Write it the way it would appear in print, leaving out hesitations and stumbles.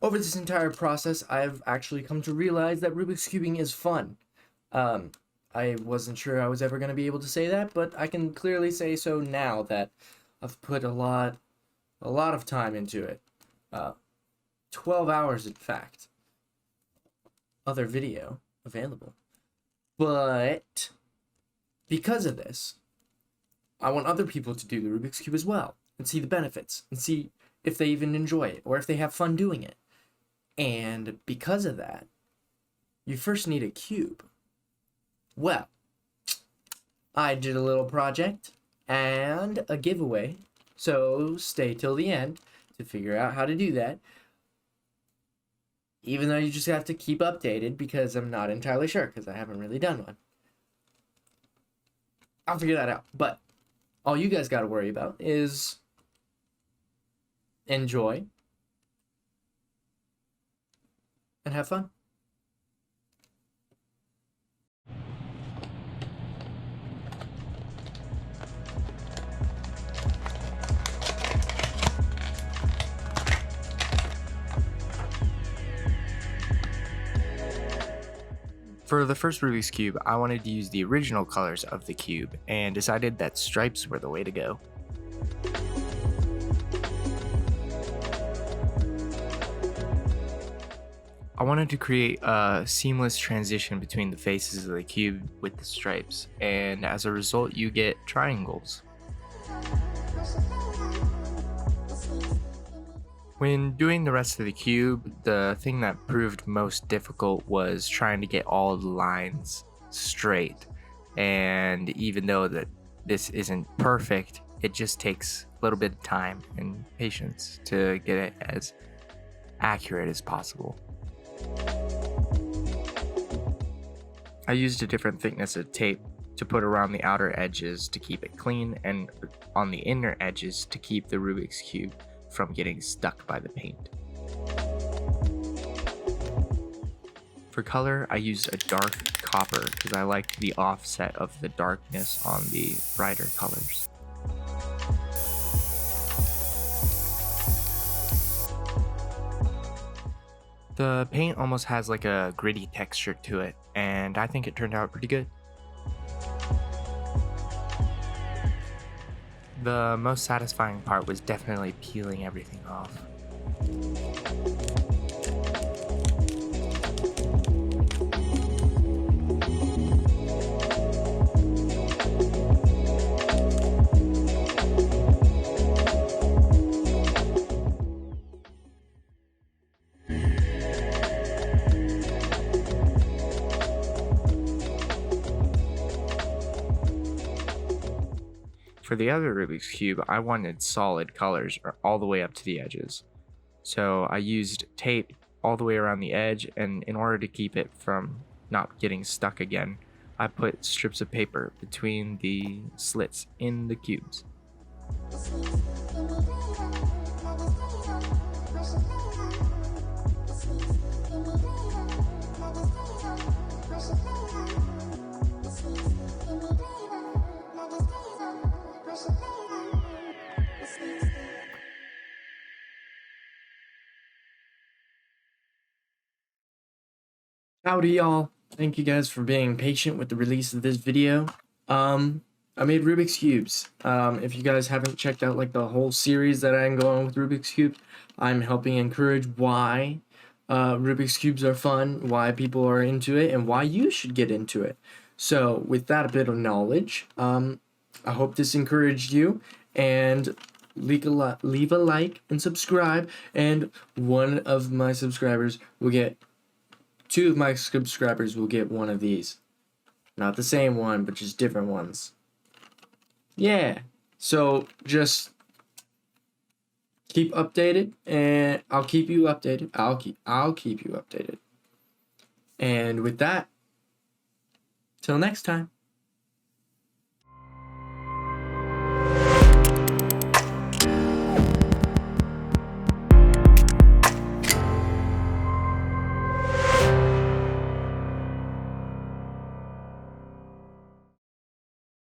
over this entire process, I've actually come to realize that Rubik's Cubing is fun. I wasn't sure I was ever going to be able to say that, but I can clearly say so now that I've put a lot of time into it. 12 hours, in fact. Other video available. But because of this, I want other people to do the Rubik's Cube as well and see the benefits and see if they even enjoy it or if they have fun doing it. And because of that, you first need a cube. Well, I did a little project and a giveaway, so stay till the end to figure out how to do that. Even though you just have to keep updated because I'm not entirely sure because I haven't really done one. I'll figure that out. But all you guys got to worry about is enjoy and have fun. For the first Rubik's Cube, I wanted to use the original colors of the cube and decided that stripes were the way to go. I wanted to create a seamless transition between the faces of the cube with the stripes, and as a result you get triangles. When doing the rest of the cube, the thing that proved most difficult was trying to get all the lines straight, and even though this isn't perfect, it just takes a little bit of time and patience to get it as accurate as possible. I used a different thickness of tape to put around the outer edges to keep it clean, and on the inner edges to keep the Rubik's Cube from getting stuck by the paint. For color, I used a dark copper because I liked the offset of the darkness on the brighter colors. The paint almost has like a gritty texture to it, and I think it turned out pretty good. The most satisfying part was definitely peeling everything off. For the other Rubik's Cube, I wanted solid colors all the way up to the edges. So I used tape all the way around the edge, and in order to keep it from not getting stuck again, I put strips of paper between the slits in the cubes. Howdy, y'all. Thank you guys for being patient with the release of this video. I made Rubik's Cubes. If you guys haven't checked out like the whole series that I'm going with Rubik's Cube, I'm helping encourage why Rubik's Cubes are fun, why people are into it, and why you should get into it. So with that bit of knowledge, I hope this encouraged you, and leave a like and subscribe, and two of my subscribers will get one of these. Not the same one, but just different ones. Yeah. So just keep updated, and I'll keep you updated. I'll keep you updated. And with that, till next time.